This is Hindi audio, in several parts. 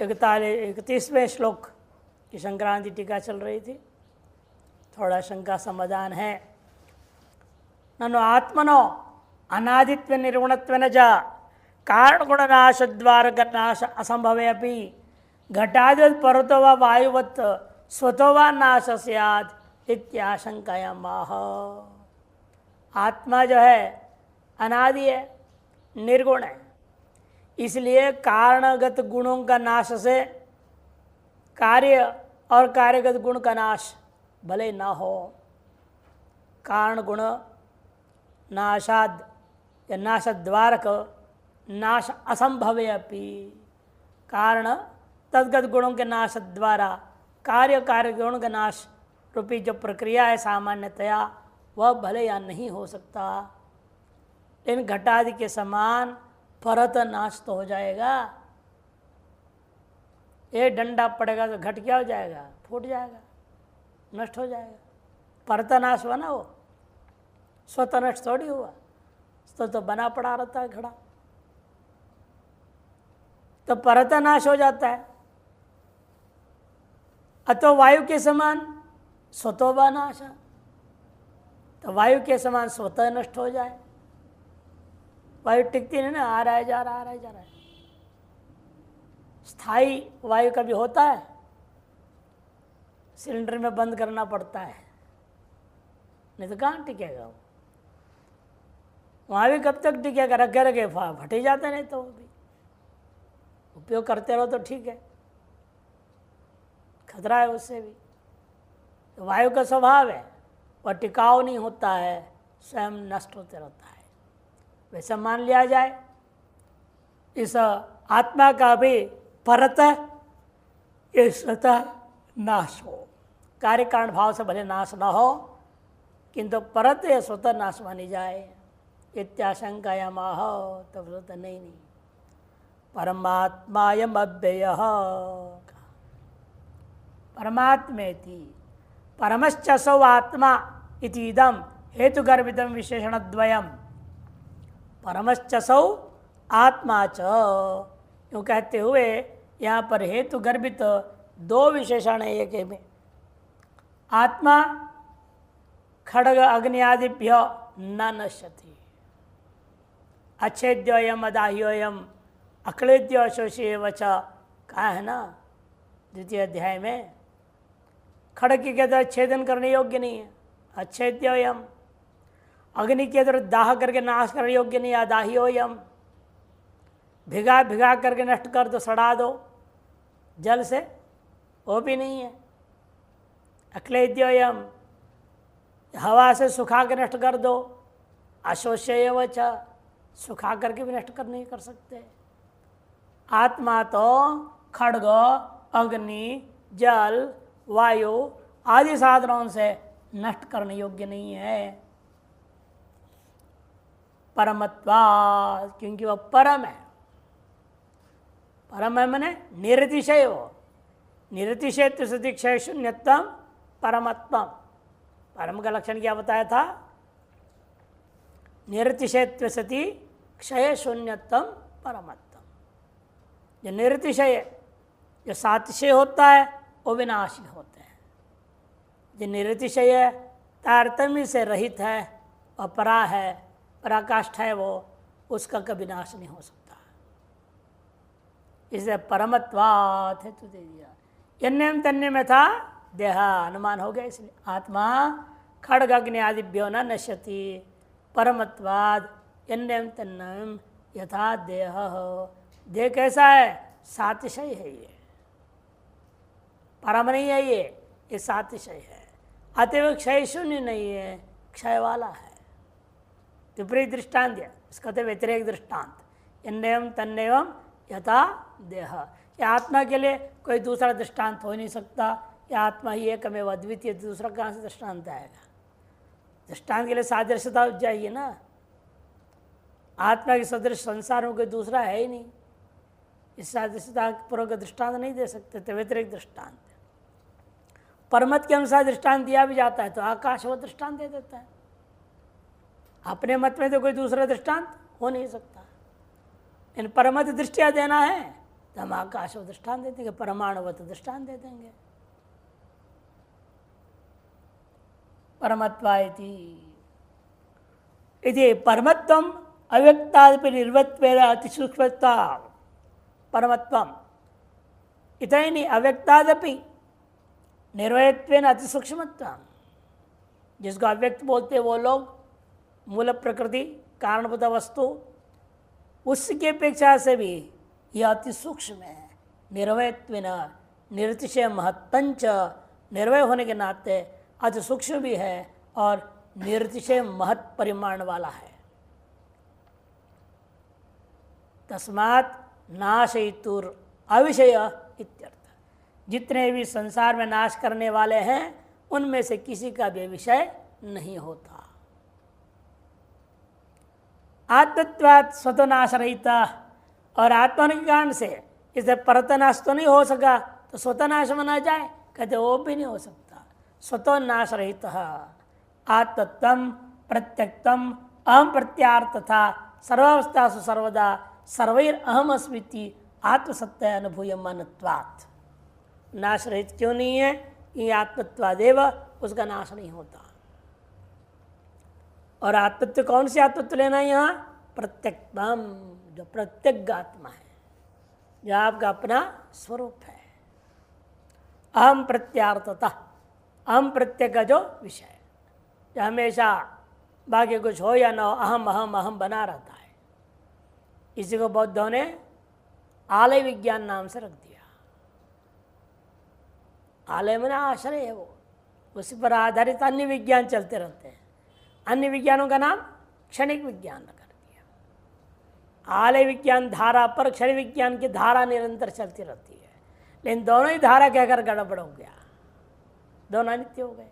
31वें श्लोक की संक्रांति टीका चल रही थी। थोड़ा शंका समाधान है। ननु आत्मनो अनादित्व निर्गुणत्व न च कारण गुण नाश द्वार नाश असंभवे अपि घटादिवत् परतो व वायुवत् स्वतो व नाश स्यात् इत्याशंकायां माह। आत्मा जो है अनादि है, निर्गुण है, इसलिए कारणगत गुणों का नाश से कार्य और कार्यगत गुण का नाश भले ना हो। कारण गुण नाशाद या नाशद्वारक नाश असंभवे अपि कारण तद्गत गुणों के नाश द्वारा कार्य गुण का नाश रूपी जो प्रक्रिया है सामान्यतया वह भले या नहीं हो सकता। लेकिन घटादि के समान परत नाश तो हो जाएगा। ये डंडा पड़ेगा तो घट क्या हो जाएगा? फूट जाएगा, नष्ट हो जाएगा। परत नाश हुआ ना, वो स्वतः नष्ट थोड़ी हुआ, तो बना पड़ा रहता है घड़ा, तो परत नाश हो जाता है। अतो वायु के समान स्वतो व नाश, तो वायु के समान स्वतः नष्ट हो जाए। वायु टिकती नहीं ना, आ रहा है जा रहा, आ रहा है जा रहा है। स्थायी वायु कभी होता है, सिलेंडर में बंद करना पड़ता है, नहीं तो कहाँ टिकेगा वो। वहाँ भी कब तक टिकेगा? रखे रखे फट ही जाते, नहीं तो वो भी उपयोग करते रहो तो ठीक है, खतरा है उससे भी। तो वायु का स्वभाव है, वह टिकाऊ नहीं होता है, स्वयं नष्ट होते रहता है। वैसा मान लिया जाए इस आत्मा का भी परत ये स्वतः नाश हो, कार्य कारण भाव से भले नाश ना हो, किंतु परत ये स्वतः नाश मानी जाए। इत्याशंकायाम आह, तब स्वतः नहीं परमात्मायम अव्ययः परमात्मेति परमश्चसौ आत्मा इति इदं हेतुगर्भितं विशेषणद्वयम् परमश्चसौ आत्मा च, यूँ कहते हुए यहाँ पर हेतु गर्भित दो विशेषण है एक में। आत्मा खड्ग अग्नि आदिभ्य न नश्यति, अच्छेद्योयम अदाह्योयम अक्लेद्य अशोष्येव च, कहा है ना द्वितीय अध्याय में। खड्ग के अंदर छेदन करने योग्य नहीं है, अच्छेद्योयम। अग्नि के अंदर दाह करके नाश करने योग्य नहीं, अदाह्योयम। भिगा भिगा करके नष्ट कर दो, सड़ा दो जल से, वो भी नहीं है। अक्लेद्योयम, हवा से सुखा के नष्ट कर दो, अशोष्येव च, सुखा करके भी नष्ट कर नहीं कर सकते। आत्मा तो खड्ग अग्नि जल वायु आदि साधनों से नष्ट करने योग्य नहीं है। परमत्वात्, क्योंकि वह परम है। परम है मैंने निरतिशय हो, निरतिशय सति क्षय शून्यतम परमत्वम। परम का लक्षण क्या बताया था? निरतिशय सति क्षय शून्यतम परमत्वम। जो निरतिशय, जो सातिशय होता है वो विनाशी होते हैं। जो निरतिशय तारतम्य से रहित है, अपरा है, पराकाष्ठ है, वो उसका कभी नाश नहीं हो सकता। इसलिए परमत्वात् हेतु दे दिया। यन्यम तन्य में था देह, अनुमान हो गया। इसलिए आत्मा खड्ग अग्नि आदिभ्यो न नश्यति, परमत्वाद यन्यम तन्यम यथा देह। देह कैसा है? सातिशय है, ये परम नहीं है, ये सातिशय है। अतएव क्षय शून्य नहीं है, क्षय वाला है। विपरीत दृष्टांत दिया, इसका तो व्यतिरेक दृष्टांत। यन्यम तन्यम यथा देह। या आत्मा के लिए कोई दूसरा दृष्टांत हो नहीं सकता, या आत्मा ही एकमेव अद्वितीय, दूसरा कहाँ से दृष्टांत आएगा? दृष्टांत के लिए सादृश्यता चाहिए ना। आत्मा के सदृश संसार में कोई दूसरा है ही नहीं, इस सादृश्यता पूर्वक दृष्टांत नहीं दे सकते, तो व्यतिरिक्त दृष्टांत। परमत के अनुसार दृष्टांत दिया भी जाता है तो आकाश वो दृष्टांत दे देता है। अपने मत में तो कोई दूसरा दृष्टांत हो नहीं सकता। इन परमत दृष्टिया देना है तो हम आकाश को दृष्टांत दे देंगे, परमाणुवत दृष्टांत दे देंगे। परमत्वायति इति परमत्वम अव्यक्तादपि निर्वत्वेन अतिसूक्ष्मता परमत्वम इतना ही नहीं, अव्यक्तादपि निर्वयत्वेन अतिसूक्ष्मता। जिसको अव्यक्त बोलते हैं वो लोग मूल प्रकृति कारणभूत वस्तु, उसकी अपेक्षा से भी यह अति सूक्ष्म है। निर्वयत्वेन निरतिशय महत्तंच, निर्वय होने के नाते अति सूक्ष्म भी है और निरतिशय महत् परिमाण वाला है। तस्मात् नाशयितुर अविषय इत्यर्थ। जितने भी संसार में नाश करने वाले हैं उनमें से किसी का भी विषय नहीं होता। आत्मत्वात् स्वतः नाश रहिता, और आत्मा के कारण से इसे परत नाश तो नहीं हो सका तो स्वतः नाश माना जाए, कहते वो भी नहीं हो सकता। स्वतः नाश रहित आत्मत्वम प्रत्यक्तम अहम प्रत्यार्थ तथा सर्वावस्थासु सर्वदा सर्वैर अहम अस्मिति आत्मसत्य अनुभूय मनत्वात्। नाश रहित क्यों नहीं है? ये आत्मत्वादेव, उसका नाश नहीं होता। और आत्मत्व कौन सी आत्मत्व लेना है यहाँ? प्रत्यक्तम, जो प्रत्यक आत्मा है, जो आपका अपना स्वरूप है। अहम प्रत्यार्थता, अहम प्रत्यक का जो विषय, जो हमेशा बाकी कुछ हो या ना हो अहम अहम अहम बना रहता है। इसी को बौद्धों ने आलय विज्ञान नाम से रख दिया। आलय में आश्रय है वो, उसी पर आधारित अन्य विज्ञान चलते रहते हैं। अन्य विज्ञानों का नाम क्षणिक विज्ञान कर दिया। आलय विज्ञान धारा पर क्षणिक विज्ञान की धारा निरंतर चलती रहती है, लेकिन दोनों ही धारा कहकर गड़बड़ हो गया, दोनों नित्य हो गए।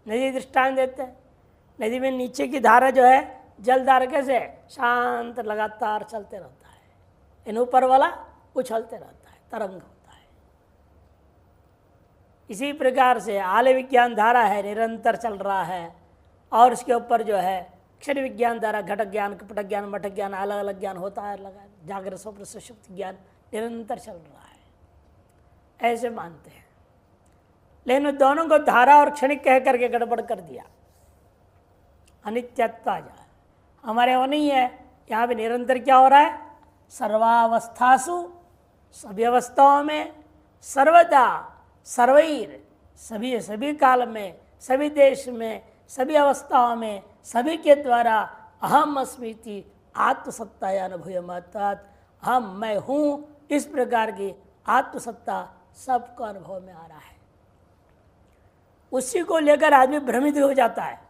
नदी दृष्टांत देते हैं, नदी में नीचे की धारा जो है जलधारा कैसे शांत लगातार चलते रहता है, इन ऊपर वाला उछलते रहता है, तरंग होता है। इसी प्रकार से आलय विज्ञान धारा है, निरंतर चल रहा है, और उसके ऊपर जो है क्षण विज्ञान धारा, घटक ज्ञान, कपटक ज्ञान, मठक ज्ञान, अलग अलग ज्ञान होता है, जागृत स्वप्न सुषुप्त ज्ञान निरंतर चल रहा है, ऐसे मानते हैं। लेकिन दोनों को धारा और क्षणिक कह करके गड़बड़ कर दिया। अनित्यत्वा जा हमारे वो नहीं है, यहाँ पे निरंतर क्या हो रहा है? सर्वावस्थासु, सभी अवस्थाओं में, सर्वदा सर्वैर, सभी सभी काल में, सभी देश में, सभी अवस्थाओं में, सभी के द्वारा अहम अस्मिति आत्मसत्ता अनुभूय महत्वात्, हम मैं हूँ, इस प्रकार की आत्मसत्ता सबको अनुभव में आ रहा है। उसी को लेकर आदमी भ्रमित हो जाता है।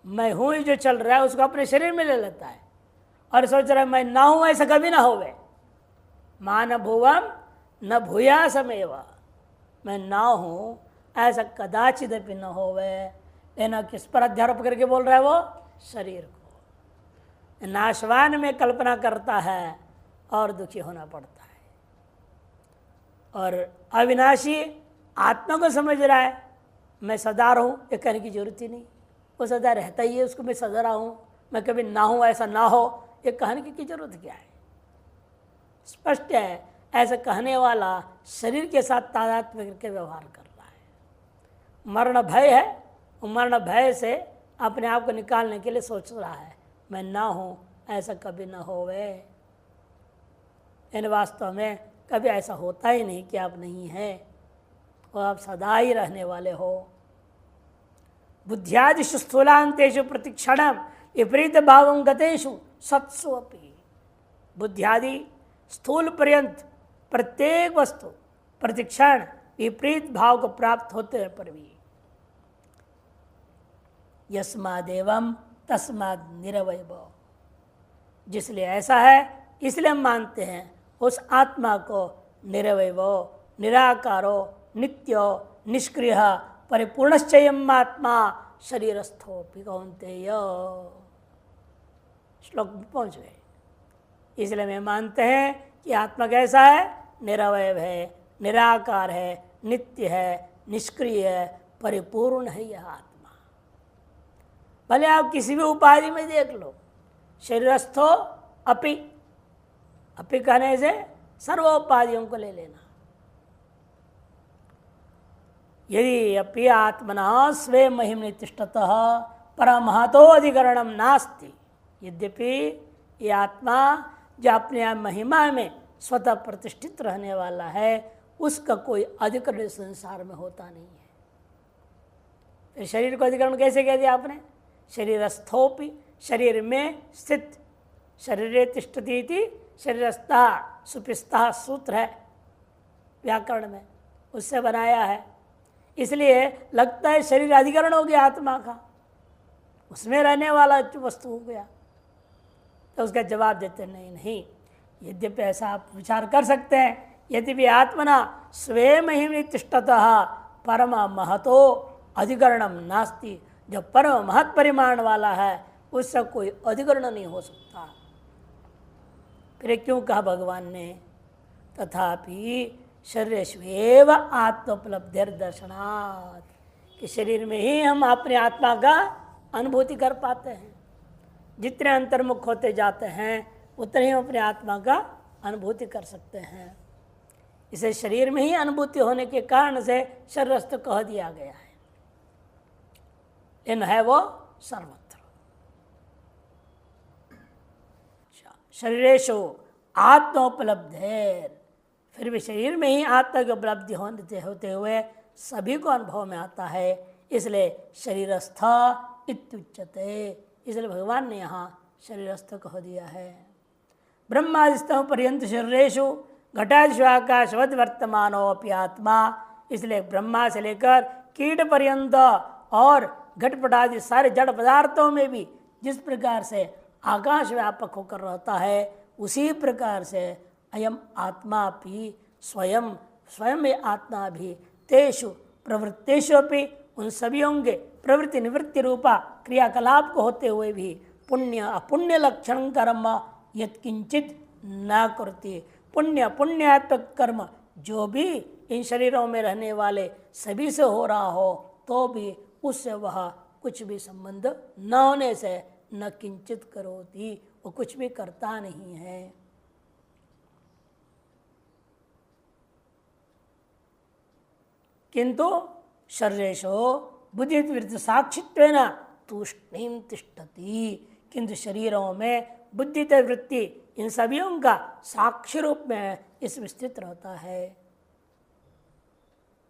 मैं हूँ जो चल रहा है उसको अपने शरीर में ले लेता है और सोच रहा है मैं ना हूँ, ऐसा कभी ना होवे। मान भुवम न भूया समेव, मैं ना हूँ ऐसा कदाचित भी न होवे। लेकिन किस पर अध्यारोप करके बोल रहा है? वो शरीर को। नाशवान में कल्पना करता है और दुखी होना पड़ता है। और अविनाशी आत्मा को समझ रहा है मैं सदा रहूं, ये कहने की जरूरत ही नहीं, वो सदा रहता ही है, उसको मैं सदा रहा हूँ, मैं कभी ना हूँ ऐसा ना हो, ये कहने की जरूरत क्या है? स्पष्ट है, ऐसा कहने वाला शरीर के साथ तादात्म्य करके व्यवहार कर रहा है। मरण भय है, मरण भय से अपने आप को निकालने के लिए सोच रहा है मैं ना हूँ, ऐसा कभी ना होवे। इन वास्तव में कभी ऐसा होता ही नहीं कि आप नहीं हैं, और आप सदा ही रहने वाले हो। बुद्ध्यादिषु स्थूलांतेषु प्रतिक्षणम विपरीत भावं गतेषु सत्सु अपि। बुद्ध्यादि स्थूल पर्यंत प्रत्येक वस्तु प्रतिक्षण विपरीत भाव को प्राप्त होते पर भी यस्मादेवं तस्माद् निरवयव, जिसलिए ऐसा है इसलिए हम मानते हैं उस आत्मा को निरवयव, निराकारो, नित्यो, निष्क्रिय, परिपूर्णश्चयम् आत्मा शरीरस्थोपि कौन्तेय। श्लोक पहुँच गए। इसलिए मैं मानते हैं कि आत्मा कैसा है? निरवय है, निराकार है, नित्य है, निष्क्रिय है, परिपूर्ण है यह आत्मा। भले आप किसी भी उपाधि में देख लो, शरीरस्थो अपि, अपि कहने से सर्वोपाधियों को ले लेना। यदि अपि आत्मना स्वे महिमनि तिष्ठतः परमहतो अधिकरणम नास्ति, यद्यपि ये आत्मा जो अपने महिमा में स्वतः प्रतिष्ठित रहने वाला है, उसका कोई अधिकरण संसार में होता नहीं है। फिर शरीर को अधिकरण कैसे कह दिया आपने? शरीरस्थोपि, शरीर में स्थित, शरीरे तिष्ठति इति शरीरस्था सुपिस्था सूत्र है व्याकरण में, उससे बनाया है। इसलिए लगता है शरीर अधिकरण हो गया आत्मा का, उसमें रहने वाला वस्तु हो गया। तो उसका जवाब देते नहीं, यद्यपि ऐसा आप विचार कर सकते हैं, यद्यपि आत्मना स्वे महिमनि तिष्ठतः परम महतो अधिकरणम नास्ति, जो परम महत परिमाण वाला है उससे कोई अधिकरण नहीं हो सकता। फिर क्यों कहा भगवान ने? तथापि शरीरेष्वेव आत्मोपलब्धिर दर्शनात्, कि शरीर में ही हम अपने आत्मा का अनुभूति कर पाते हैं। जितने अंतर्मुख होते जाते हैं उतने ही अपने आत्मा का अनुभूति कर सकते हैं। इसे शरीर में ही अनुभूति होने के कारण से शरीरस्थ कह दिया गया है, लेकिन है वो सर्वत्र। शरीरेषु आत्मोपलब्धेर, फिर भी शरीर में ही आत्मा की उपलब्धि होते हुए सभी को अनुभव में आता है, इसलिए शरीरस्थ इत्युच्यते। इसलिए भगवान ने यहाँ शरीरस्थ कह दिया है। ब्रह्मादिस्तों पर्यंत शरीरेषु घटादिषु आकाशवत् वर्तमानोऽपि आत्मा, इसलिए ब्रह्मा से लेकर कीट पर्यंत और घटपटादि सारे जड़ पदार्थों में भी जिस प्रकार से आकाश व्यापक होकर रहता है, उसी प्रकार से अयम आत्मा भी स्वयं में आत्मा भी तेषु प्रवृत्तेषु अपि, उन सभी होंगे प्रवृत्ति निवृत्ति रूपा क्रियाकलाप को होते हुए भी पुण्य अपुण्य लक्षण कर्म यत्किंचित न करती, पुण्य पुण्यात्मक कर्म जो भी इन शरीरों में रहने वाले सभी से हो रहा हो, तो भी उससे वह कुछ भी संबंध न होने से न किंचित करोति, वो कुछ भी करता नहीं है। किंतु शरीरेषु बुद्धि विरुद्ध साक्षित्वेन तूष्णीम तिष्ठति, किंतु शरीरों में बुद्धि वृत्ति इन सभीयों का साक्षी रूप में इसमें स्थित रहता है।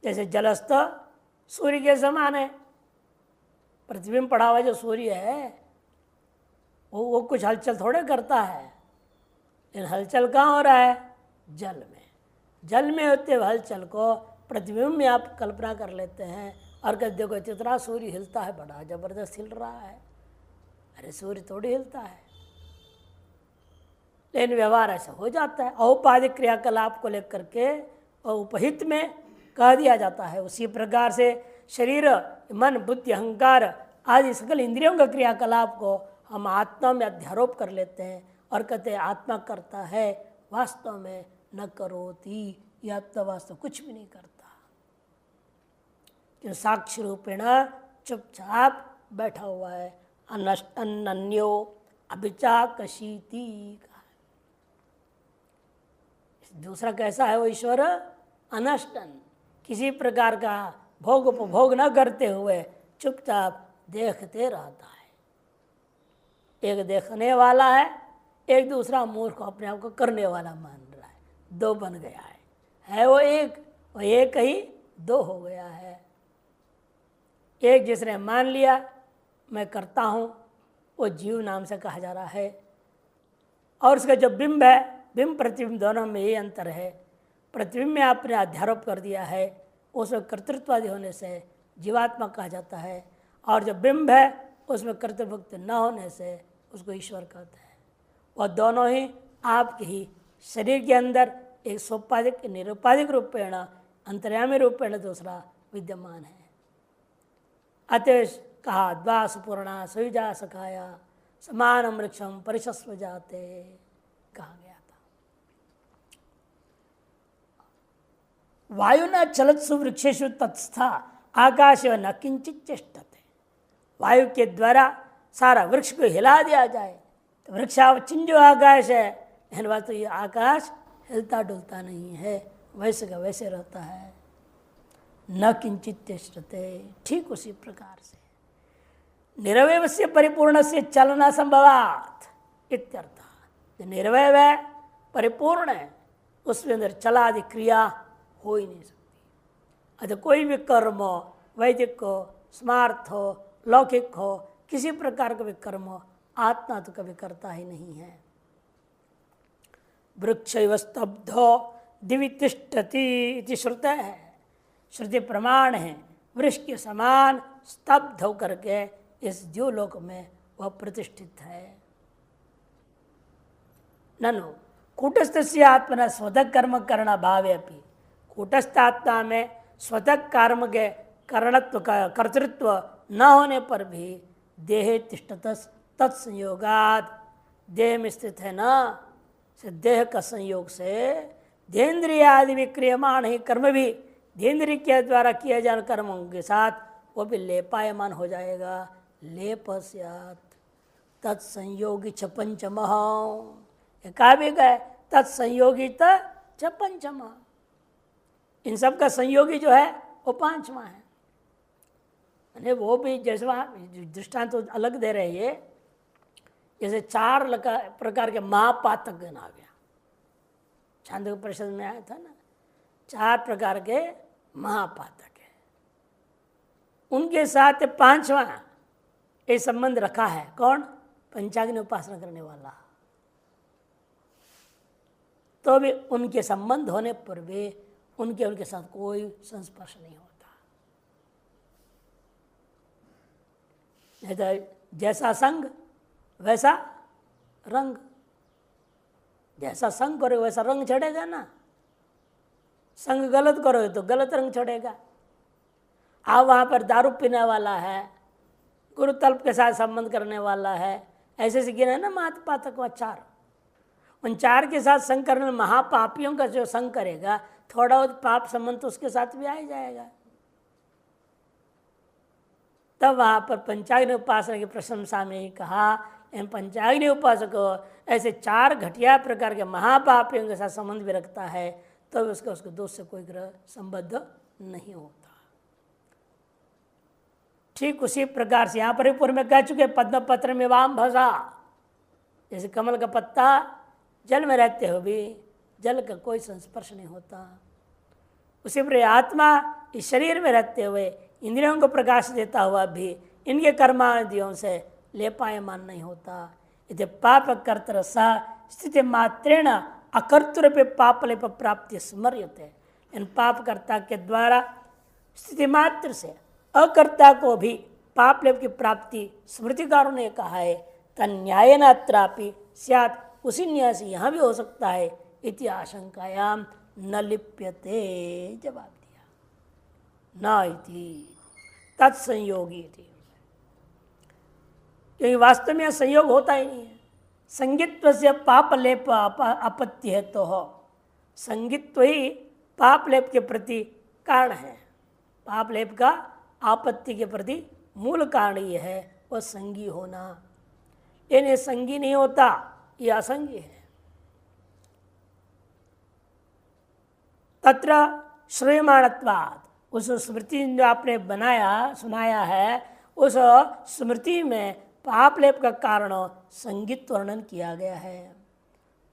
जैसे जलस्थ सूर्य के समान है, पृथ्वी में पड़ा हुआ जो सूर्य है वो कुछ हलचल थोड़े करता है, लेकिन हलचल कहाँ हो रहा है? जल में। जल में होते हुए हलचल को प्रतिबिंब में आप कल्पना कर लेते हैं और कहते देखो इतना सूर्य हिलता है, बड़ा जबरदस्त हिल रहा है। अरे सूर्य थोड़ी हिलता है, लेकिन व्यवहार ऐसा हो जाता है। औपाधिक क्रियाकलाप को लेकर के उपहित में कह दिया जाता है। उसी प्रकार से शरीर मन बुद्धि अहंकार आदि सकल इंद्रियों का क्रियाकलाप को हम आत्मा में अध्यारोप कर लेते हैं और कहते हैं आत्मा करता है, वास्तव में न करोति, यह आत्मा वास्तव कुछ भी नहीं करता, जो साक्षी रूपेण चुपचाप बैठा हुआ है। अन्यो अभिचाकशीति, दूसरा कैसा है वो ईश्वर? अनष्टन, किसी प्रकार का भोग उपभोग न करते हुए चुपचाप देखते रहता है। एक देखने वाला है, एक दूसरा मूर्ख अपने आप को करने वाला मान रहा है, दो बन गया है वो एक, वो एक ही दो हो गया है। एक जिसने मान लिया मैं करता हूँ, वो जीव नाम से कहा जा रहा है, और उसका जो बिंब है, बिंब प्रतिबिंब दोनों में ये अंतर है। प्रतिबिंब में आपने अध्यारोप कर दिया है, उसमें कर्तृत्वादि होने से जीवात्मा कहा जाता है, और जो बिंब है उसमें कर्तृभुक्त न होने से उसको ईश्वर कहते हैं। वह दोनों ही आपके ही शरीर के अंदर एक सोपाधिक निरुपाधिक रूपेण अंतर्यामी रूपेण दूसरा विद्यमान है। अतः कहा द्वा सुपूर्णा सुविजा सखाया समानम वृक्षम परिशस्व जाते कहा गया था। वायुना चलत्सु वृक्षेषु तत्स्था आकाश न किंचित चेष्टते, वायु के द्वारा सारा वृक्ष को हिला दिया जाए तो वृक्षावचिन जो आकाश है इन बात तो ये आकाश हिलता डुलता नहीं है, वैसे का वैसे रहता है। न किंचित तिष्ठते, ठीक उसी प्रकार से निरवय से परिपूर्ण से चलना संभवात इत्यर्थ। जो निर्वय है, परिपूर्ण है, उसमें अंदर चलादि क्रिया हो ही नहीं सकती। अतः कोई भी कर्म हो, वैदिक हो, स्मार्थ हो, लौकिक हो, किसी प्रकार का भी कर्म हो, आत्मा तो कभी करता ही नहीं है। वृक्षैव स्तब्धो दिवि तिष्ठति इति श्रुत है, श्रुति प्रमाण है। वृक्ष के समान स्तब्ध होकर के इस द्युलोक में वह प्रतिष्ठित है। ननु कूटस्थस्य आत्मना स्वतः कर्म करण भावे अपि, कूटस्थ आत्मा में स्वतः कर्म के करणत्व का कर्तृत्व न होने पर भी देहे तिष्ठत तत्संयोगाद, देह में स्थित है ना, देह का संयोग से देहेंद्रिय आदि विक्रियमाण ही कर्म भी देहेंद्रिय के द्वारा किए जाने कर्मों के साथ वो भी लेपायमान हो जाएगा। लेप स्यात् तत्संयोगी च पंचमः, कहा भी गए तत्संयोगी च पंचमः, इन सब का संयोगी जो है वो पांचवा है। यानी वो भी जैसे वहाँ दृष्टांत तो अलग दे रहे हैं, जैसे 4 प्रकार के महापातक गण आ गया, छांदोग्य परिषद में आया था ना, 4 प्रकार के महापातक है, उनके साथ 5वां ये संबंध रखा है। कौन? पंचाग्नि उपासना करने वाला। तो भी उनके संबंध होने पर भी उनके साथ कोई संस्पर्श नहीं होता। जैसा संग वैसा रंग, जैसा संग करोगे वैसा रंग चढ़ेगा ना। संग गलत करोगे तो गलत रंग चढ़ेगा। आप वहाँ पर दारू पीने वाला है, गुरुतल्प के साथ संबंध करने वाला है, ऐसे से गिना ना महापातक व 4, उन 4 के साथ संग करने महापापियों का जो संग करेगा, थोड़ा बहुत पाप संबंध तो उसके साथ भी आ ही जाएगा। तब वहाँ पर पंचाग्नि उपासना की प्रशंसा में ही कहा, इन पंचाग्नि उपासक ऐसे 4 घटिया प्रकार के महापापियों के साथ संबंध भी रखता है, तो उसके दोष से कोई ग्रह संबद्ध नहीं होता। ठीक उसी प्रकार से यहाँ पर पूर्व में कह चुके पद्म पत्र में वाम भसा, जैसे कमल का पत्ता जल में रहते हुए भी जल का कोई संस्पर्श नहीं होता, उसी पर आत्मा इस शरीर में रहते हुए इंद्रियों को प्रकाश देता हुआ भी इनके कर्मादियों से लेपायमान नहीं होता। यदि पाप कर्तरसा स्थिति मात्रेण अकर्तृ पापलेप प्राप्ति स्मर्यते, इन पापकर्ता के द्वारा स्थिति मात्र से अकर्ता को भी पापलेप की प्राप्ति स्मृतिकारों ने कहा है। तन्यायन अत्रापि स्यात्, उसी न्याय से यहाँ भी हो सकता है। इति आशंकायाम न लिप्यते, जवाब दिया न इति तत्संयोगी थी, क्योंकि वास्तव में संयोग होता ही नहीं है। संगित्व से पापलेप आपत्ति है, तो हो संगित्व ही पापलेप के प्रति कारण है। पापलेप का आपत्ति के प्रति मूल कारण ये है वह संगी होना। यानी संगी नहीं होता, यह असंगी है। तत्र श्रूयमाणत्वात्, उस स्मृति जो आपने बनाया सुनाया है, उस स्मृति में पापलेप का कारण संगित वर्णन किया गया है।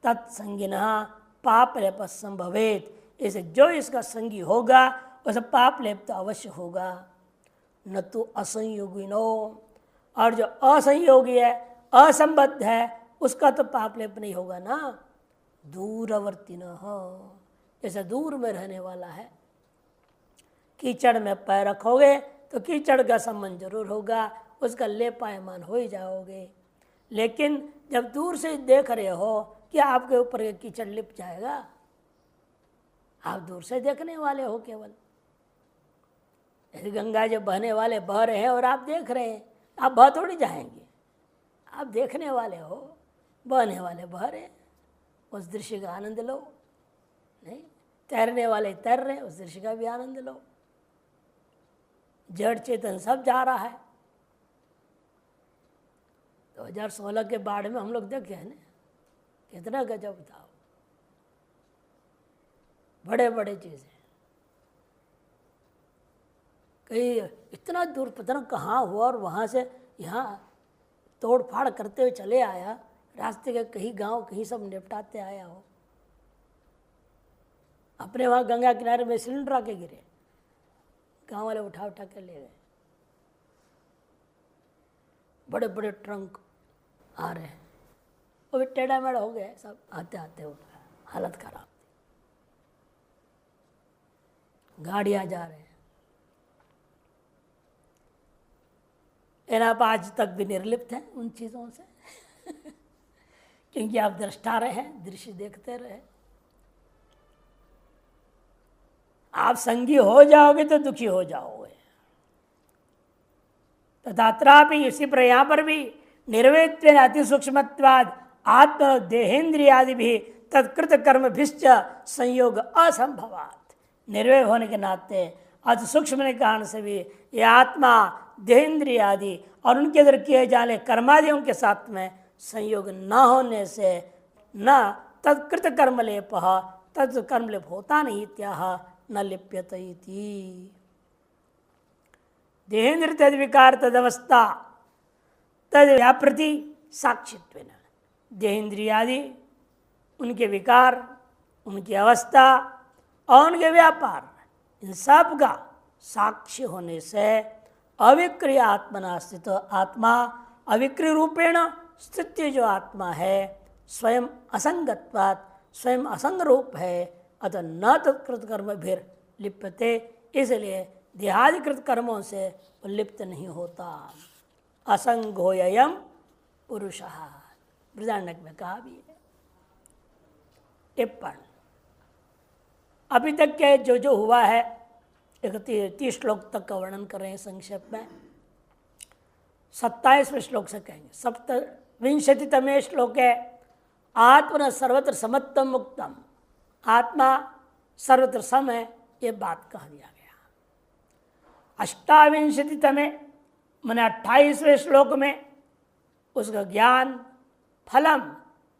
तत्संगिनः पापलेप संभवेत, इसे जो इसका संगी होगा उसे पापलेप तो अवश्य होगा। न तो असंयोगिनो, और जो असंयोगी है असंबद्ध है उसका तो पापलेप नहीं होगा ना। दूरवर्तिनः, जैसे दूर में रहने वाला है, कीचड़ में पैर रखोगे तो कीचड़ का संबंध जरूर होगा, उसका लेपायमान हो ही जाओगे। लेकिन जब दूर से देख रहे हो कि आपके ऊपर कीचड़ लिप जाएगा, आप दूर से देखने वाले हो केवल। गंगा जो बहने वाले बह रहे हैं और आप देख रहे हैं, आप बह थोड़ी जाएंगे, आप देखने वाले हो, बहने वाले बह रहे हैं, उस दृश्य का आनंद लो। नहीं, तैरने वाले तैर रहे हैं, उस दृश्य का भी आनंद लो। जड़ चेतन सब जा रहा है। 2016 के बाढ़ में हम लोग देखे हैं ना कितना गजब था, बड़े बड़े चीजें। कहीं इतना दूर पता न कहाँ हुआ और वहाँ से यहाँ तोड़ फाड़ करते हुए चले आया, रास्ते के कहीं गांव कहीं सब निपटाते आया हो। अपने वहाँ गंगा किनारे में सिलेंडर आके गिरे, गांव वाले उठा उठा के ले गए। बड़े बड़े ट्रंक आ रहे हैं, वो भी टेढ़ा मेढ़ा हो गया सब, आते आते उठा, हालत खराब थी। गाड़ियाँ जा रहे हैं। आप आज तक भी निर्लिप्त हैं उन चीज़ों से क्योंकि आप दृष्टा रहे हैं, दृश्य देखते रहे। आप संगी हो जाओगे तो दुखी हो जाओगे। तथात्रापि इसी पर यहाँ पर भी निर्वेत्वेन अति सूक्ष्मत्वाद आत्म देहेन्द्रियादि भी तत्कृत कर्म भिश्च संयोग असंभवात। निर्वय होने के नाते अति सूक्ष्म के कारण से भी ये आत्मा देहेन्द्रिय आदि और उनके अंदर किए जाने कर्मादियों के साथ में संयोग न होने से न तत्कृत कर्मलेप तत्कर्मलेप होता नहीं इत्याह न लिप्यत इति। देहेन्द्र तद विकार तदवस्था तद व्यापृति साक्षित्वेन। देहेन्द्रियादि उनके विकार, उनकी अवस्था और उनके व्यापार, इन सब का साक्षी होने से अविक्रिय आत्मना स्थित आत्मा अविक्रिय रूपेण स्थित जो आत्मा है स्वयं असंगत्वात् स्वयं असंग रूप है, अतः न तत्कृत कर्म भी लिप्यते, इसलिए देहादिकृत कर्मों से वो लिप्त नहीं होता। असंगोयम पुरुषः बृहदारण्यक में कहा भी है। टिप्पण अभी तक के जो हुआ है 31 श्लोक तक का वर्णन कर रहे हैं संक्षेप में। 27वें श्लोक से कहेंगे। 27वें श्लोक है आत्मन सर्वत्र समत्वम मुक्तम। आत्मा सर्वत्र सम है, ये बात कह दिया गया। 28वें मैंने 28वें श्लोक में उसका ज्ञान फलम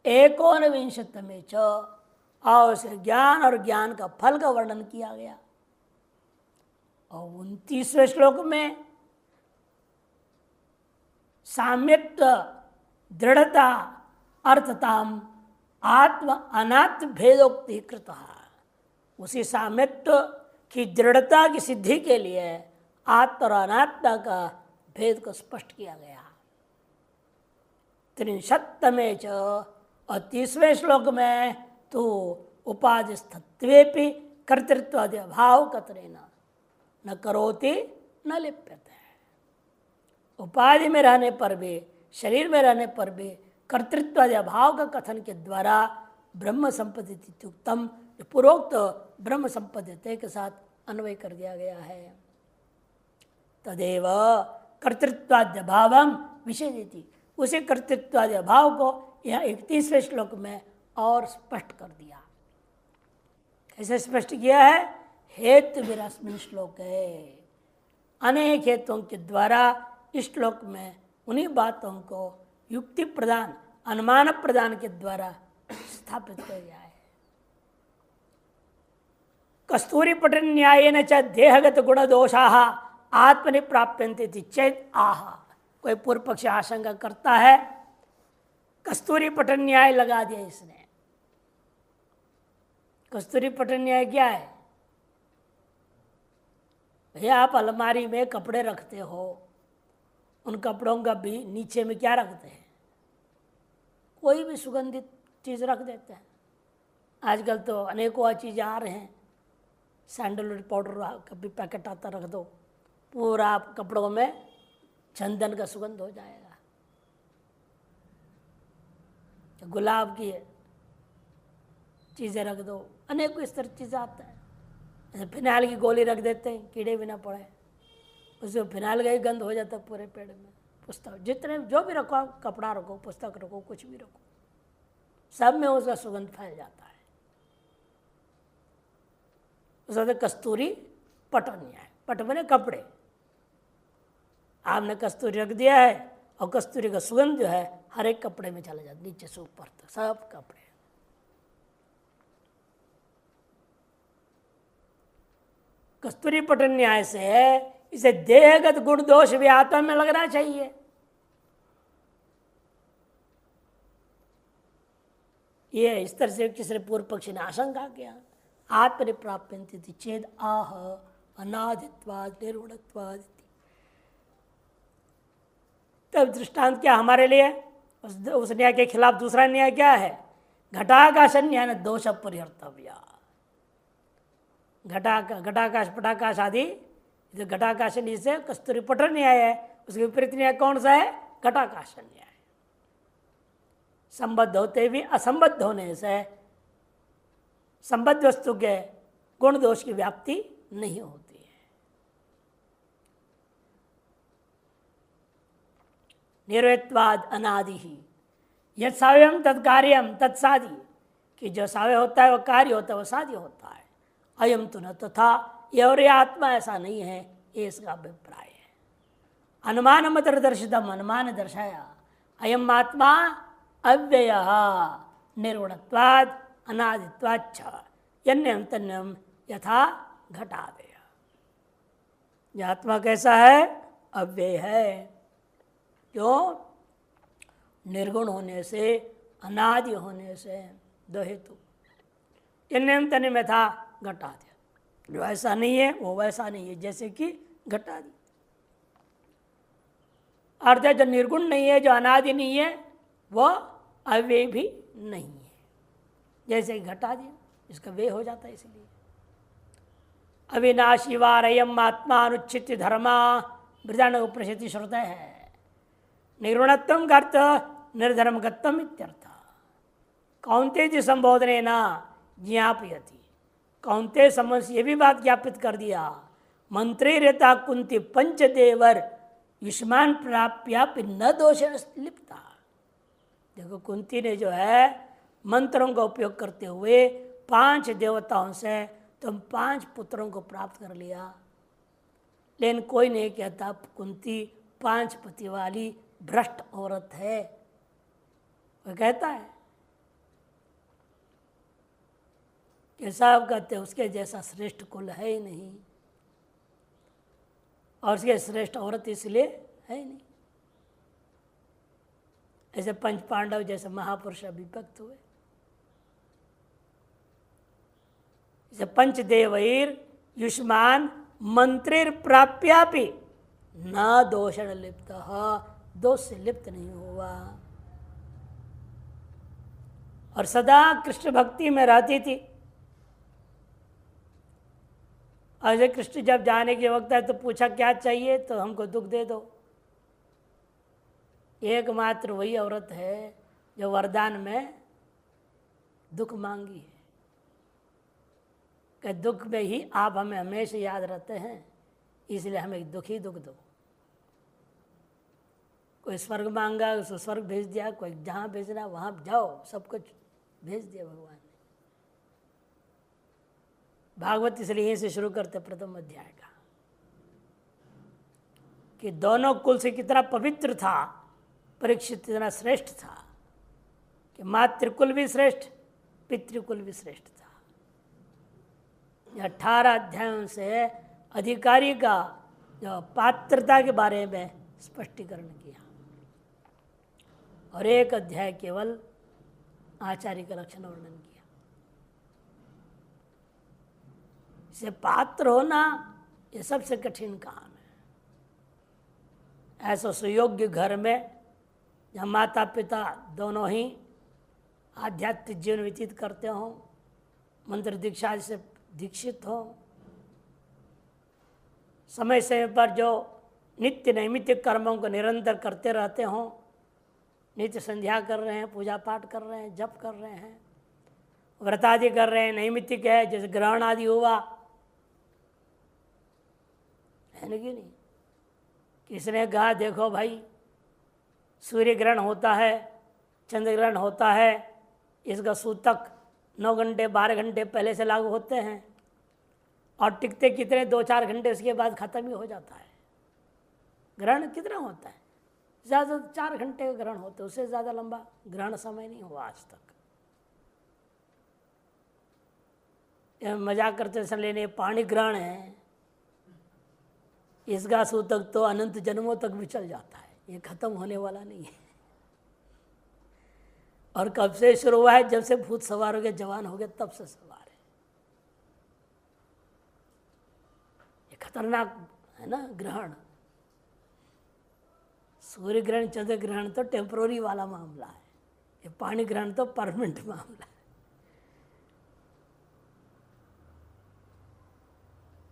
एकोनविंशतमें च, और उस ज्ञान और ज्ञान का फल का वर्णन किया गया। और 29वें श्लोक में साम्यत्व दृढ़ता अर्थताम आत्म अनात्म भेदोक्ति कृत। उसी साम्यत्व की दृढ़ता की सिद्धि के लिए आत्म और अनात्मा का भेद को स्पष्ट किया गया। 63वें च और 30वें श्लोक में तो उपाधिस्तत्वेपि कर्तृत्वादि अभाव कतरेन न करोति न लिप्यते। उपाधि में रहने पर भी, शरीर में रहने पर भी कर्तृत्वादि अभाव का कथन के द्वारा ब्रह्म संपत्ति उत्तम पूर्वोक्त ब्रह्म संपत्ति के साथ अन्वय कर दिया गया है। तदेव कर्तृत्वाद्य भावम विषेदति, उसी कर्तृत्वादि अभाव को यहाँ 31वें श्लोक में और स्पष्ट कर दिया। कैसे स्पष्ट किया है? हेतु विरस्मिन श्लोक है। अनेक हेतुओं के द्वारा इस श्लोक में उन्हीं बातों को युक्ति प्रदान अनुमान प्रदान के द्वारा स्थापित कर दिया है। कस्तूरी पटन न्यायेन च देहगत गुण दोषाः आत्मनि प्राप्यन्ते चेत आह। कोई पूर्व पक्ष आशंका करता है कस्तूरी पटन न्याय लगा दिया इसने। कस्तूरी पटन न्याय क्या है? भैया आप अलमारी में कपड़े रखते हो, उन कपड़ों का भी नीचे में क्या रखते हैं? कोई भी सुगंधित चीज़ रख देते हैं। आजकल तो अनेकों चीज़ें आ रहे हैं, सैंडलवुड पाउडर का भी पैकेट आता, रख दो, पूरा आप कपड़ों में चंदन का सुगंध हो जाएगा। गुलाब की चीज़ें रख दो, अनेकों इस तरह चीज़ें आता है। जैसे फिनाइल की गोली रख देते हैं, कीड़े भी ना पड़े, उससे फिनाइल का ही गंध हो जाता है पूरे पेड़ में। पुस्तक जितने जो भी रखो, आप कपड़ा रखो, पुस्तक रखो, कुछ भी रखो, सब में उसका सुगंध फैल जाता है। उसका कस्तूरी पटन न्याय। पट बने कपड़े, आपने कस्तूरी रख दिया है और कस्तूरी का सुगंध जो है हर एक कपड़े में चला जाता, नीचे से ऊपर तक सब कपड़े। कस्तूरी पटन न्याय से इसे देहगत गुण दोष भी आत्मा में लगना चाहिए। ये इस तरह से किसी पूर्व पक्षी ने आशंका किया, आत्मनिप्राप्यन्ति चेद आह अनादित्वाद निर्गुणत्वाद। तब दृष्टांत क्या हमारे लिए? उस न्याय के खिलाफ दूसरा न्याय क्या है? घटाकाश न्याय दोष परिहर्तव्या। घटाकाश पटाकाश आदि जो घटाकाश से कस्तूरी पटन न्याय है, उसके विपरीत न्याय कौन सा है? घटाकाश न्याय। संबद्ध होते भी असंबद्ध होने से संबद्ध वस्तु के गुण दोष की व्याप्ति नहीं होती है। निर्वैत्वाद अनादि ही यद साव्यम तत्कार्यम तत्सादि, कि जो साव्य होता है वो कार्य होता है, वो साध्य होता है। अयम तो न तथा, ये और ये आत्मा ऐसा नहीं है, ये इसका अभिप्राय है। अनुमान मतर दर्शितम, अनुमान दर्शाया अयम आत्मा अव्यय निर्गुणत्वाद अनादित्वाच्च यन्यम तन्यम यथा घटादय। यह आत्मा कैसा है? अव्यय है। क्यों? निर्गुण होने से, अनादि होने से, दो हेतु। यन्यम तन्यम यथा घटादय। जो ऐसा नहीं है वो वैसा नहीं है, जैसे कि घटादि। अर्थात जो निर्गुण नहीं है, जो अनादि नहीं है, वह अव्यय भी नहीं है, जैसे घटादि इसका व्यय हो जाता है। इसलिए अविनाशी वारयम आत्मा अनुच्छित धर्मा वृदान उपनिषद श्रुत है। निर्गुणत्वम का अर्थ निर्धर्मगत्वम इत्यर्थ। कौन्तेय संबोधने न ज्ञापयति। कौन्तेय संबंध से ये भी बात ज्ञापित कर दिया, मंत्री रहता कुंती पंचदेवर युष्मान प्राप्यापि न दोष लिप्ता। देखो कुंती ने जो है मंत्रों का उपयोग करते हुए 5 देवताओं से तुम 5 पुत्रों को प्राप्त कर लिया, लेकिन कोई नहीं कहता कुंती 5 पति वाली भ्रष्ट औरत है। वो कहता है कि साहब कहते उसके जैसा श्रेष्ठ कुल है ही नहीं, और उसके श्रेष्ठ औरत इसलिए है ही नहीं। ऐसे पंच पांडव जैसे महापुरुष अभिभक्त हुए, जैसे पंचदेवैर युष्मान मंत्रिर प्राप्यापि न दोषण लिप्त, दोष से लिप्त नहीं हुआ, और सदा कृष्ण भक्ति में रहती थी। और कृष्ण जब जाने के वक्त है तो पूछा क्या चाहिए, तो हमको दुख दे दो। एकमात्र वही औरत है जो वरदान में दुख मांगी है कि दुख में ही आप हमें हमेशा याद रहते हैं, इसलिए हमें दुख ही दुख दो। कोई स्वर्ग मांगा उसको स्वर्ग भेज दिया, कोई जहाँ भेजना वहाँ जाओ, सब कुछ भेज दिया भगवान ने। भागवत इसलिए यहीं से शुरू करते प्रथम अध्याय का, कि दोनों कुल से कितना पवित्र था परीक्षित, इतना श्रेष्ठ था कि मातृकुल भी श्रेष्ठ, पितृकुल भी श्रेष्ठ था। 18 अध्यायों से अधिकारी का जो पात्रता के बारे में स्पष्टीकरण किया, और 1 अध्याय केवल आचार्य का लक्षण वर्णन किया। इसे पात्र होना ये सबसे कठिन काम है। ऐसा सुयोग्य घर में जहाँ माता पिता दोनों ही आध्यात्मिक जीवन व्यतीत करते हों, मंत्र दीक्षा से दीक्षित हों, समय समय पर जो नित्य नैमित्तिक कर्मों को निरंतर करते रहते हों, नित्य संध्या कर रहे हैं, पूजा पाठ कर रहे हैं, जप कर रहे हैं, व्रत आदि कर रहे हैं, नैमित्तिक है जैसे ग्रहण आदि हुआ है ना कि नहीं। किसने कहा देखो भाई सूर्य ग्रहण होता है, चंद्र ग्रहण होता है, इसका सूतक 9 घंटे 12 घंटे पहले से लागू होते हैं, और टिकते कितने 2-4 घंटे उसके बाद खत्म ही हो जाता है। ग्रहण कितना होता है? ज़्यादा 4 घंटे का ग्रहण होता है, उससे ज़्यादा लंबा ग्रहण समय नहीं हुआ आज तक। मजाक करते समय लेने पाणी ग्रहण है, इसका सूतक तो अनंत जन्मों तक भी चल जाता है, ये खत्म होने वाला नहीं है। और कब से शुरू हुआ है? जब से भूत सवार हो गए, जवान हो गए, तब से सवार है। ये खतरनाक है ना ग्रहण। सूर्य ग्रहण, चंद्र ग्रहण तो टेम्पररी वाला मामला है, ये पानी ग्रहण तो परमानेंट मामला है।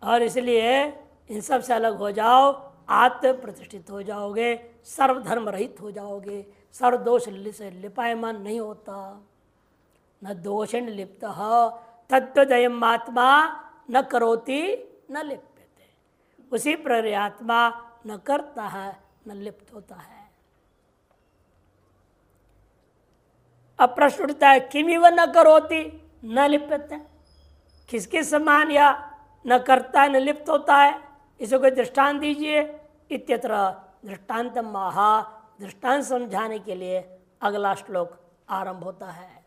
और इसलिए इन सब से अलग हो जाओ, आत्म प्रतिष्ठित हो जाओगे, सर्वधर्म रहित हो जाओगे, सर्वदोष से लिपायमान नहीं होता। न दोषेण लिप्त तत्वदयम् आत्मा न करोति न लिप्यते। उसी प्रकार आत्मा न करता है न लिप्त होता है। अब प्रश्न उठता है, किमिव न करोति न लिप्यते, किसके समान या न करता है न लिप्त होता है? इसे कोई दृष्टांत दीजिए। इत्यत्र दृष्टांत महा, दृष्टांत समझाने के लिए अगला श्लोक आरंभ होता है।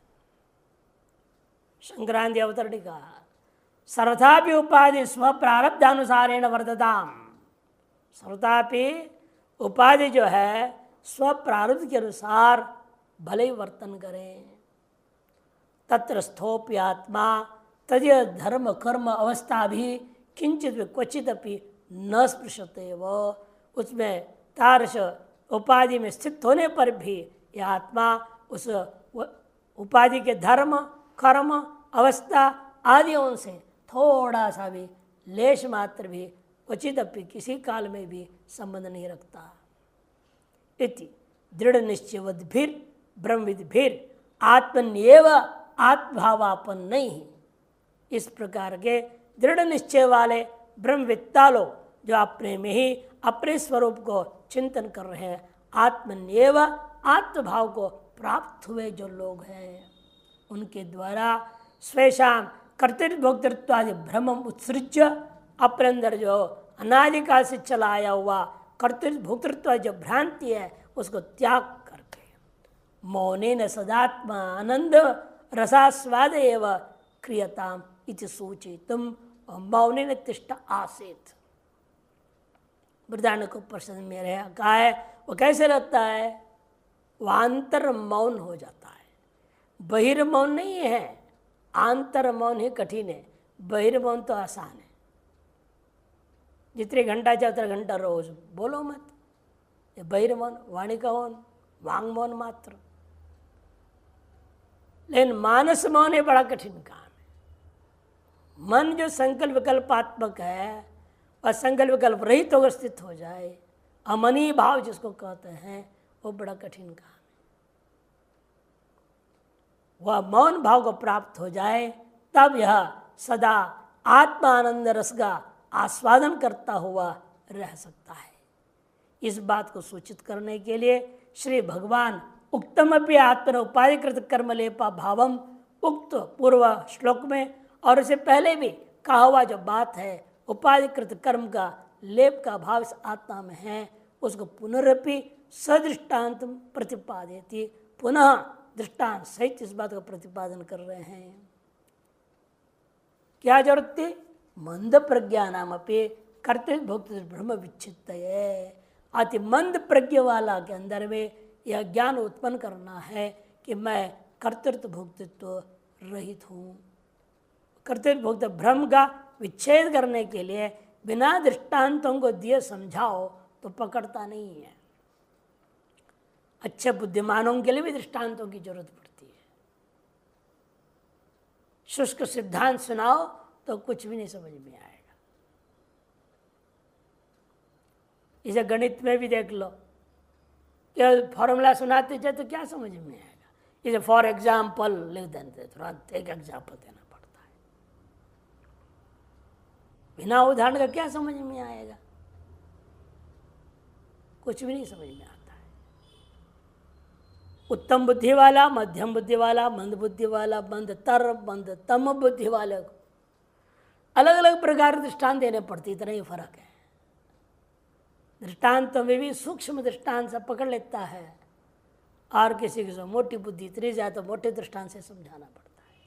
संक्रांति अवतरणिका। सर्वथापि उपाधि स्व प्रारब्धानुसारेण वर्तताम। सर्वथापि उपाधि जो है स्व प्रारब्ध के अनुसार भले ही वर्तन करें। तत्र स्थोपि आत्मा तद धर्म कर्म अवस्था भी किंचित क्वचित अपि न स्पृशते व। उसमें तारस उपाधि में स्थित होने पर भी यह आत्मा उस उपाधि के धर्म कर्म अवस्था आदियों से थोड़ा सा भी लेश मात्र भी क्वचित अपि किसी काल में भी संबंध नहीं रखता। इति दृढ़ निश्चयवद्भिर ब्रह्मविद्भिर आत्मन्येव आत्मभावापन नहीं। इस प्रकार के दृढ़ निश्चय वाले ब्रह्मविद्ता लोग जो अपने में ही अपने स्वरूप को चिंतन कर रहे हैं, आत्मन्येव आत्मभाव को प्राप्त हुए जो लोग हैं, उनके द्वारा स्वेशाम कर्तृत्व भोक्तृत्वादि भ्रम उत्सृज्य अपने अंदर जो अनादिकाल से चला आया हुआ कर्तृत्व भोक्तृत्व जो भ्रांति है उसको त्याग करके मौनेन सदात्मा आनंद रसास्वाद एवं क्रियताम इति सूचितुम मौनेन तिष्ठ आसीत। वृदारण्यक उपनिषद में कहा है वो कैसे रहता है? वो आंतर मौन हो जाता है, बहिर्मौन नहीं है। आंतर मौन ही कठिन है, बहिर्मौन तो आसान है। जितने घंटा चाहे उतना घंटा रोज बोलो मत, ये बहिर्मौन, वाणी का मौन, वांग मौन मात्र। लेकिन मानस मौन है बड़ा कठिन काम है। मन जो संकल्प विकल्पात्मक है और संकल्प विकल्प रहित होकर स्थित हो जाए, अमनी भाव जिसको कहते हैं, वो बड़ा कठिन काम है। वह मौन भाव को प्राप्त हो जाए तब यह सदा आत्मानंद रस का आस्वादन करता हुआ रह सकता है। इस बात को सूचित करने के लिए श्री भगवान उक्तमपि आत्मन उपाधिकृत कर्मलेपा भावम उक्त पूर्व श्लोक में और उससे पहले भी कहा हुआ जो बात है उपाधिकृत कर्म का लेप का भाव इस आत्मा में है, उसको पुनरपि सदृष्टांत प्रतिपादयति, पुनः दृष्टांत सहित इस बात का प्रतिपादन कर रहे हैं। क्या जरूरत थी? मंद प्रज्ञा नाम अपे कर्तव्य भोक्तृ ब्रह्म विच्छित है। अति मंद प्रज्ञा वाला के अंदर में यह ज्ञान उत्पन्न करना है कि मैं कर्तृत्व भोक्तृत्व रहित हूँ। कर्तृत्व भोक्तृ भ्रम का विच्छेद करने के लिए बिना दृष्टांतों को दिए समझाओ तो पकड़ता नहीं है। अच्छे बुद्धिमानों के लिए भी दृष्टांतों की जरूरत पड़ती है। शुष्क सिद्धांत सुनाओ तो कुछ भी नहीं समझ में आएगा। इसे गणित में भी देख लो, क्या फॉर्मूला सुनाते जाए तो क्या समझ में आएगा? इसे फॉर एग्जाम्पल लिख देते, तुरंत एक एग्जाम्पल देना पड़ता है। बिना उदाहरण का क्या समझ में आएगा? कुछ भी नहीं समझ में आता है। उत्तम बुद्धि वाला, मध्यम बुद्धि वाला, मंद बुद्धि वाला, मंदतर मंदतम बुद्धि वाले को अलग अलग प्रकार के दृष्टांत देने पड़ते, इतना ही फर्क है। दृष्टांत में भी सूक्ष्म दृष्टांत से पकड़ लेता है और किसी की मोटी बुद्धि इतनी जाए तो मोटे दृष्टांत से समझाना पड़ता है।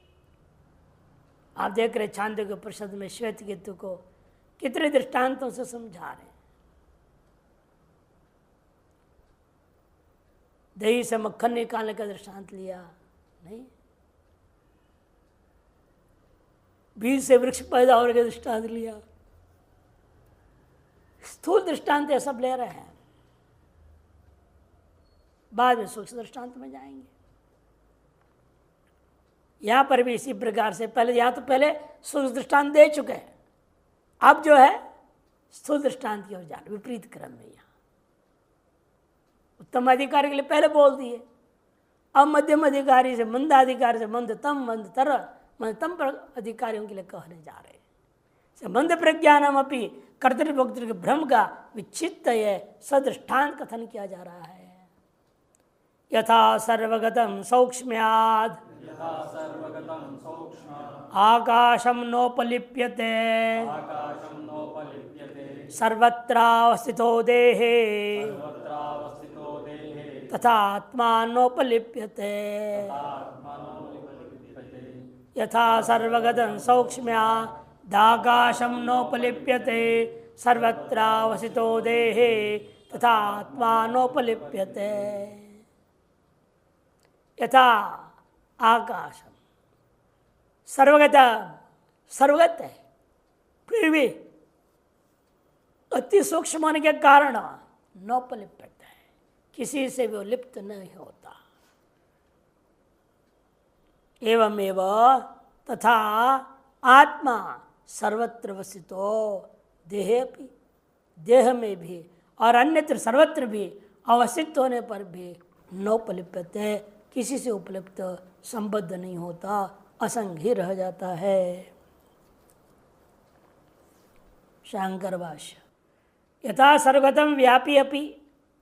आप देख रहे छांदोग्य उपनिषद में श्वेत केतु को कितने दृष्टांतों से समझा रहे हैं। दही से मक्खन निकालने का दृष्टांत लिया नहीं, बीज से वृक्ष पैदा होने का दृष्टांत लिया। स्थूल दृष्टांत ये सब ले रहे हैं, बाद में सूक्ष्म दृष्टांत में जाएंगे। यहां पर भी इसी प्रकार से पहले, यहां तो पहले सूक्ष्म दृष्टांत दे चुके हैं, अब जो है स्थूल दृष्टांत की ओर जा रहे, विपरीत क्रम में। यहां उत्तम अधिकारी के लिए पहले बोल दिए, अब मध्यम अधिकारी से मंदाधिकारी से मंदतम मंदतर मंदतम अधिकारियों के लिए कहने जा रहे हैं। मंद प्रज्ञानम अपनी कर्तृभोक्तृ के भ्रम का विच्छित्त सदृष्टांत कथन किया जा रहा है। यथा सर्वगतम सौक्ष्म्याद आकाशम नोपलिप्यते सर्वत्रावस्थितो देहे तथा आत्मा नोपलिप्यते। यथा सर्वगतं सौक्ष्म्यादाकाशं नोपलिप्यते सर्वत्रावस्थितो देहे तथा आत्मा नोपलिप्यते। यथा आकाशम सर्वगत है, फिर भी अति सूक्ष्म होने के कारण नोपलिप्यते है, किसी से भी लिप्त नहीं होता। एवमेव तथा आत्मा सर्वत्र वसितो देहे भी, देह में भी और अन्यत्र सर्वत्र भी अवस्थित होने पर भी नोपलिप्यते, किसी से उपलिप्त संबद्ध नहीं होता, असंग ही रह जाता है। शांकर भाष्य। यथा सर्वगतम व्यापी अपि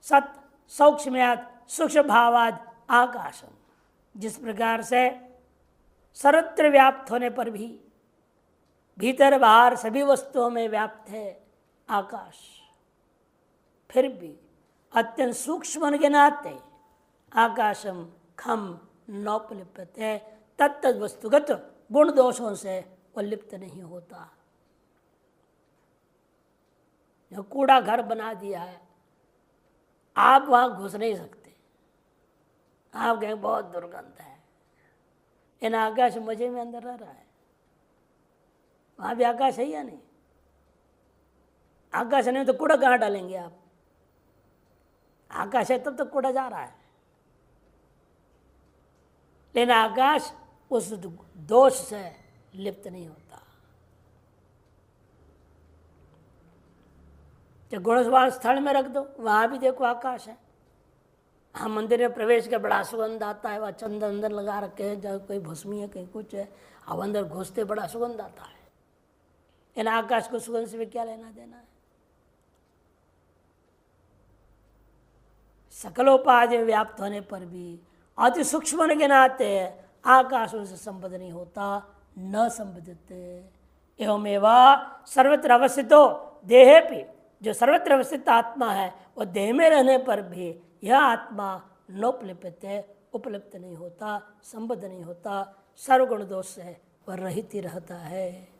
सत सौक्ष्म्यात् सूक्ष्म भावाद आकाशम, जिस प्रकार से सर्वत्र व्याप्त होने पर भी भीतर बाहर सभी वस्तुओं में व्याप्त है आकाश, फिर भी अत्यंत सूक्ष्म होने के नाते आकाशम खम नौपलिप्यते, तत्त वस्तुगत गुण दोषों से वो लिप्त नहीं होता। जो कूड़ा घर बना दिया है, आप वहां घुस नहीं सकते, आप कहें बहुत दुर्गंध है, इन आकाश मजे में अंदर रह रहा है, वहां भी आकाश है या नहीं? आकाश नहीं तो कूड़ा कहाँ डालेंगे आप? आकाश है तब तो कूड़ा जा रहा है, लेकिन आकाश उस दोष से लिप्त नहीं होता। जो गुणवान स्थल में रख दो, वहां भी देखो आकाश है। हम मंदिर में प्रवेश के बड़ा सुगंध आता है, वह चंदन अंदर लगा रखे हैं, जहाँ कोई भस्मी है कहीं कुछ है, अब अंदर घुसते बड़ा सुगंध आता है। इन आकाश को सुगंध से भी क्या लेना देना है? सकलोपाधि व्याप्त होने पर भी अति सूक्ष्म होने के नाते आकाश उनसे संबद्ध नहीं होता, न संबद्ध। एवमेव सर्वत्र अवस्थितो देहे भी, जो सर्वत्र अवस्थित आत्मा है वह देह में रहने पर भी यह आत्मा नोपलिप्यते, उपलिप्त नहीं होता, संबद्ध नहीं होता, सर्वगुण दोष से वह रहित ही रहता है।